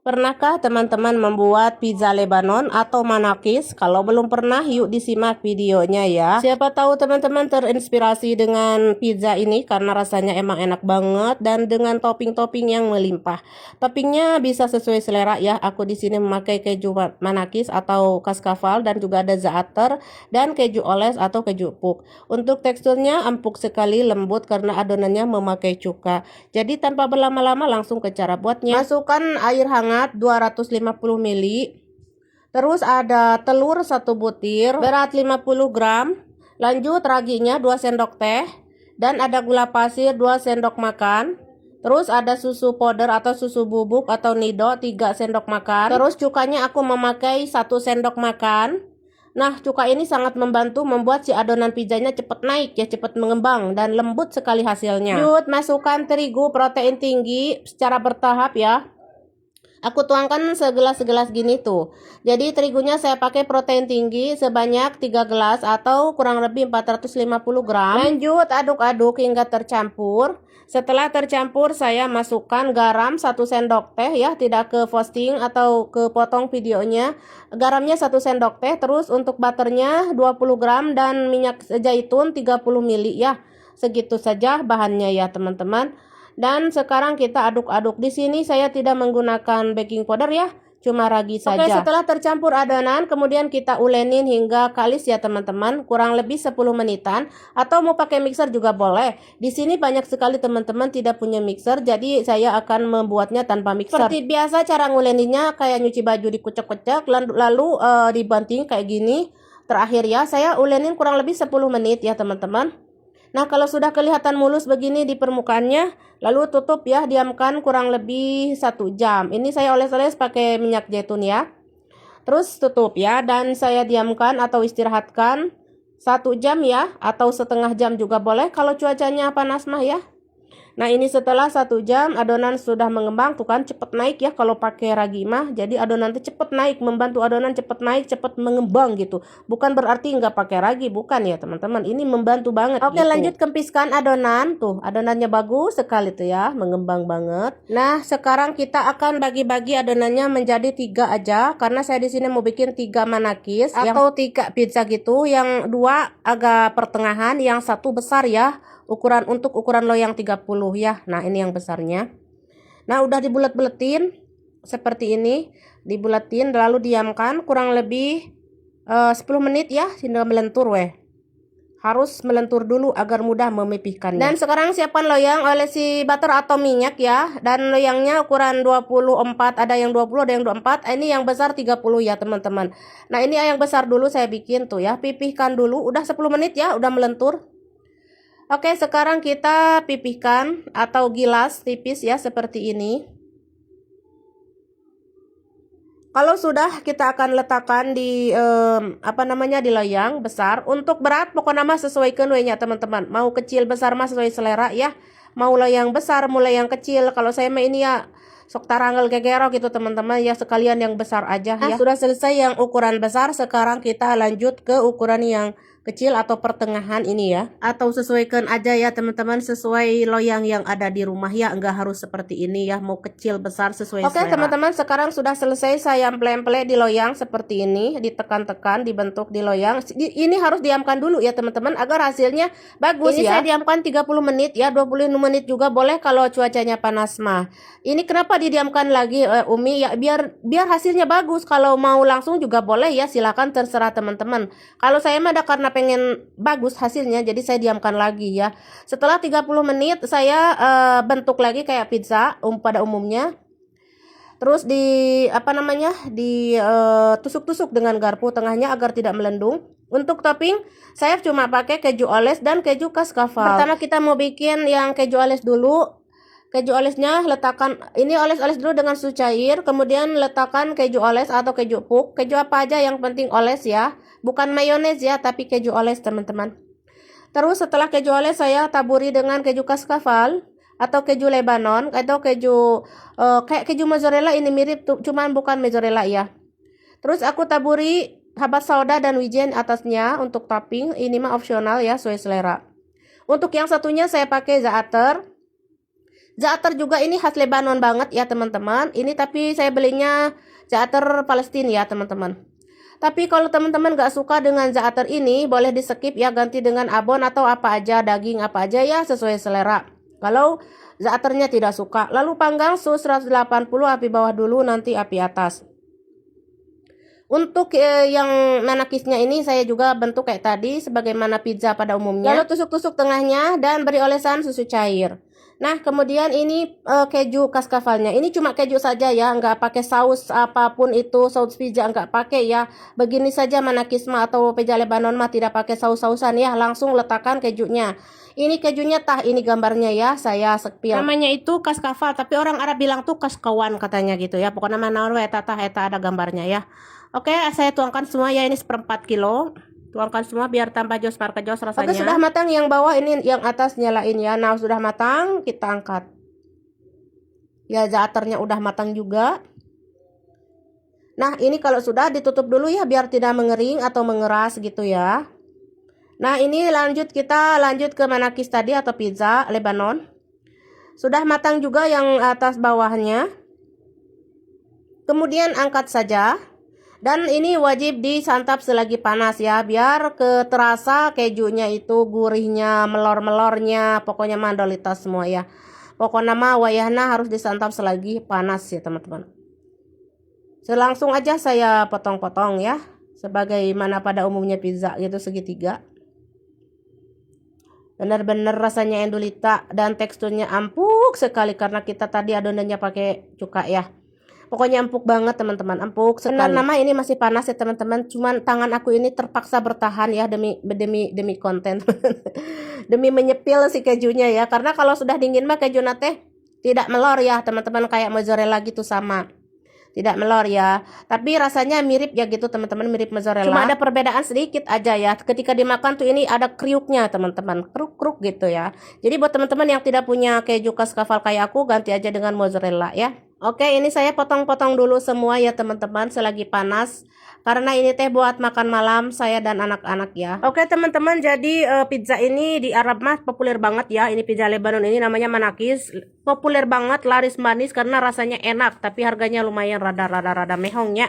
Pernahkah teman-teman membuat pizza Lebanon atau manakis? Kalau belum pernah, yuk disimak videonya ya. Siapa tahu teman-teman terinspirasi dengan pizza ini karena rasanya emang enak banget dan dengan topping-topping yang melimpah. Toppingnya bisa sesuai selera ya. Aku di sini memakai keju manakis atau kaskafal dan juga ada za'atar dan keju oles atau keju puk. Untuk teksturnya empuk sekali, lembut karena adonannya memakai cuka. Jadi tanpa berlama-lama langsung ke cara buatnya. Masukkan air hangat 250 ml. Terus ada telur 1 butir berat 50 gram. Lanjut raginya 2 sendok teh dan ada gula pasir 2 sendok makan. Terus ada susu powder atau susu bubuk atau nido 3 sendok makan. Terus cukanya aku memakai 1 sendok makan. Nah, cuka ini sangat membantu membuat si adonan pizzanya cepat naik ya, cepat mengembang dan lembut sekali hasilnya. Lanjut, masukkan terigu protein tinggi secara bertahap ya. Aku tuangkan segelas-segelas gini tuh. Jadi terigunya saya pakai protein tinggi sebanyak 3 gelas atau kurang lebih 450 gram. Lanjut aduk-aduk hingga tercampur. Setelah tercampur saya masukkan garam 1 sendok teh ya, tidak ke posting atau ke potong videonya. Garamnya 1 sendok teh. Terus untuk butternya 20 gram dan minyak zaitun 30 ml ya. Segitu saja bahannya ya teman-teman. Dan sekarang kita aduk-aduk. Di sini saya tidak menggunakan baking powder ya, cuma ragi saja. Oke, setelah tercampur adonan, kemudian kita ulenin hingga kalis ya teman-teman, kurang lebih 10 menitan atau mau pakai mixer juga boleh. Di sini banyak sekali teman-teman tidak punya mixer, jadi saya akan membuatnya tanpa mixer. Seperti biasa cara nguleninnya kayak nyuci baju dikucek-kucek lalu dibanting kayak gini. Terakhir ya, saya ulenin kurang lebih 10 menit ya teman-teman. Nah, kalau sudah kelihatan mulus begini di permukaannya, lalu tutup ya, diamkan kurang lebih 1 jam. Ini saya oles-oles pakai minyak zaitun ya. Terus tutup ya, dan saya diamkan atau istirahatkan 1 jam ya, atau setengah jam juga boleh kalau cuacanya panas mah ya. Nah, ini setelah 1 jam adonan sudah mengembang tuh kan, cepet naik ya kalau pakai ragi mah. Jadi adonan itu cepet naik, membantu adonan cepet naik, cepet mengembang gitu. Bukan berarti nggak pakai ragi, bukan ya teman-teman. Ini membantu banget. Oke, gitu. Lanjut kempiskan adonan tuh. Adonannya bagus sekali tuh ya, mengembang banget. Nah, sekarang kita akan bagi-bagi adonannya menjadi 3 aja karena saya di sini mau bikin 3 manakis atau 3 pizza gitu. Yang 2 agak pertengahan, yang 1 besar ya. Untuk ukuran loyang 30 ya. Nah, ini yang besarnya. Nah, udah dibulet-buletin seperti ini, dibuletin lalu diamkan kurang lebih 10 menit ya hingga melentur weh. Harus melentur dulu agar mudah memipihkannya. Dan sekarang siapkan loyang olesi butter atau minyak ya. Dan loyangnya ukuran 24, ada yang 20, ada yang 24. Ini yang besar 30 ya teman-teman. Nah, ini yang besar dulu saya bikin tuh ya. Pipihkan dulu, udah 10 menit ya, udah melentur. Oke, sekarang kita pipihkan atau gilas tipis ya seperti ini. Kalau sudah, kita akan letakkan di di loyang besar. Untuk berat pokoknya mah sesuaikan we-nya teman-teman. Mau kecil besar mah sesuai selera ya. Mau loyang besar, mulai yang kecil. Kalau saya mah ini ya sok taranggel gegero gitu teman-teman ya, sekalian yang besar aja ya. Sudah selesai yang ukuran besar, sekarang kita lanjut ke ukuran yang kecil atau pertengahan ini ya, atau sesuaikan aja ya teman-teman, sesuai loyang yang ada di rumah ya, enggak harus seperti ini ya, mau kecil besar sesuai selera. Oke teman-teman, sekarang sudah selesai saya emple-emple di loyang seperti ini, ditekan-tekan, dibentuk di loyang. Ini harus diamkan dulu ya teman-teman agar hasilnya bagus ini ya. Saya diamkan 30 menit ya, 25 menit juga boleh kalau cuacanya panas mah. Ini kenapa didiamkan lagi Umi ya, biar hasilnya bagus. Kalau mau langsung juga boleh ya, silakan terserah teman-teman. Kalau saya mah ada karena pengen bagus hasilnya, jadi saya diamkan lagi ya. Setelah 30 menit saya bentuk lagi kayak pizza pada umumnya. Terus tusuk-tusuk dengan garpu tengahnya agar tidak melendung. Untuk topping saya cuma pakai keju oles dan keju kaskafal. Pertama kita mau bikin yang keju oles dulu. Keju olesnya letakkan, ini oles-oles dulu dengan susu cair, kemudian letakkan keju oles atau keju puk, keju apa aja yang penting oles ya, bukan mayones ya, tapi keju oles teman-teman. Terus setelah keju oles saya taburi dengan keju kaskafal atau keju Lebanon atau keju kayak keju mozzarella, ini mirip tuh, cuman bukan mozzarella ya. Terus aku taburi habas sauda dan wijen atasnya untuk topping, ini mah opsional ya, sesuai selera. Untuk yang satunya saya pakai za'atar. Zaatar juga ini khas Lebanon banget ya teman-teman. Ini tapi saya belinya zaatar Palestina ya teman-teman. Tapi kalau teman-teman gak suka dengan zaatar ini, boleh di skip ya, ganti dengan abon atau apa aja, daging apa aja ya, sesuai selera. Kalau zaatarnya tidak suka, lalu panggang suhu 180, api bawah dulu, nanti api atas. Untuk yang manakisnya ini saya juga bentuk kayak tadi, sebagaimana pizza pada umumnya. Lalu tusuk-tusuk tengahnya dan beri olesan susu cair. Nah, kemudian ini keju kaskafalnya. Ini cuma keju saja ya, nggak pakai saus apapun itu, saus pizza nggak pakai ya. Begini saja manakisma atau pizza Lebanon mah tidak pakai saus-sausan ya, langsung letakkan kejunya. Ini kejunya tah, ini gambarnya ya, saya sepil. Namanya itu kaskafal, tapi orang Arab bilang tuh kaskawan katanya gitu ya. Pokoknya mana eta ada gambarnya ya. Oke, saya tuangkan semua ya, ini 1/4 kilo. Tuangkan semua biar tambah jos jos rasanya. Oke, sudah matang yang bawah, ini yang atas nyalain ya. Nah, sudah matang, kita angkat. Ya, zaatarnya udah matang juga. Nah, ini kalau sudah ditutup dulu ya biar tidak mengering atau mengeras gitu ya. Nah, ini kita lanjut ke manakis tadi atau pizza Lebanon. Sudah matang juga yang atas bawahnya. Kemudian angkat saja. Dan ini wajib disantap selagi panas ya, biar terasa kejunya itu gurihnya, melor-melornya, pokoknya mandolitas semua ya. Pokoknya mah wayahna harus disantap selagi panas ya teman-teman. Langsung aja saya potong-potong ya, sebagaimana pada umumnya pizza gitu, segitiga. Benar-benar rasanya endulita dan teksturnya empuk sekali karena kita tadi adonannya pakai cuka ya. Pokoknya empuk banget teman-teman, empuk sekali. Nama ini masih panas ya teman-teman, cuman tangan aku ini terpaksa bertahan ya demi konten. Demi menyepil si kejunya ya, karena kalau sudah dingin mah keju nate tidak melor ya teman-teman, kayak mozzarella gitu sama. Tidak melor ya, tapi rasanya mirip ya gitu teman-teman, mirip mozzarella. Cuma ada perbedaan sedikit aja ya, ketika dimakan tuh ini ada kriuknya teman-teman, kruk-kruk gitu ya. Jadi buat teman-teman yang tidak punya keju kaskafal kayak aku, ganti aja dengan mozzarella ya. Oke, ini saya potong-potong dulu semua ya teman-teman selagi panas, karena ini teh buat makan malam saya dan anak-anak ya. Oke teman-teman, jadi pizza ini di Arab mah populer banget ya. Ini pizza Lebanon ini namanya manakis, populer banget, laris manis karena rasanya enak, tapi harganya lumayan rada mehong ya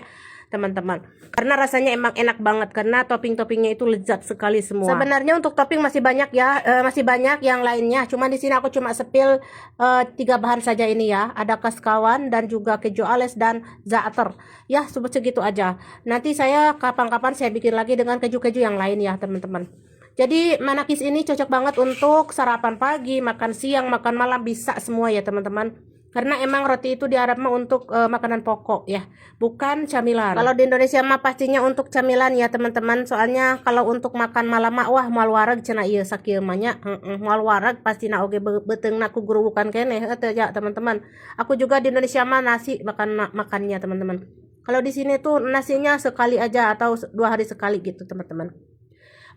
teman-teman, karena rasanya emang enak banget, karena topping-toppingnya itu lezat sekali semua. Sebenarnya untuk topping masih banyak ya, masih banyak yang lainnya, cuma di sini aku cuma sepil 3 bahan saja ini ya, ada kaskawan dan juga keju ales dan zaatar ya, segitu aja. Nanti saya kapan-kapan saya bikin lagi dengan keju-keju yang lain ya teman-teman. Jadi manakis ini cocok banget untuk sarapan pagi, makan siang, makan malam, bisa semua ya teman-teman. Karena emang roti itu diharap mah untuk makanan pokok ya, bukan camilan. Kalau di Indonesia mah pastinya untuk camilan ya teman-teman. Soalnya kalau untuk makan malam mah wah moal wareg cenah ieu sakieu mah nya. Moal wareg pastina oge beteungna ku guru bukan keneh teh ya teman-teman. Aku juga di Indonesia mah nasi makannya teman-teman. Kalau di sini tuh nasinya sekali aja atau 2 hari sekali gitu teman-teman.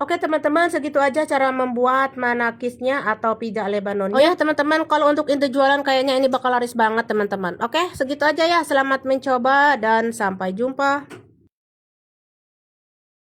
Oke teman-teman, segitu aja cara membuat manakisnya atau pizza Lebanon. Oh ya teman-teman, kalau untuk inti jualan kayaknya ini bakal laris banget teman-teman. Oke, segitu aja ya. Selamat mencoba dan sampai jumpa.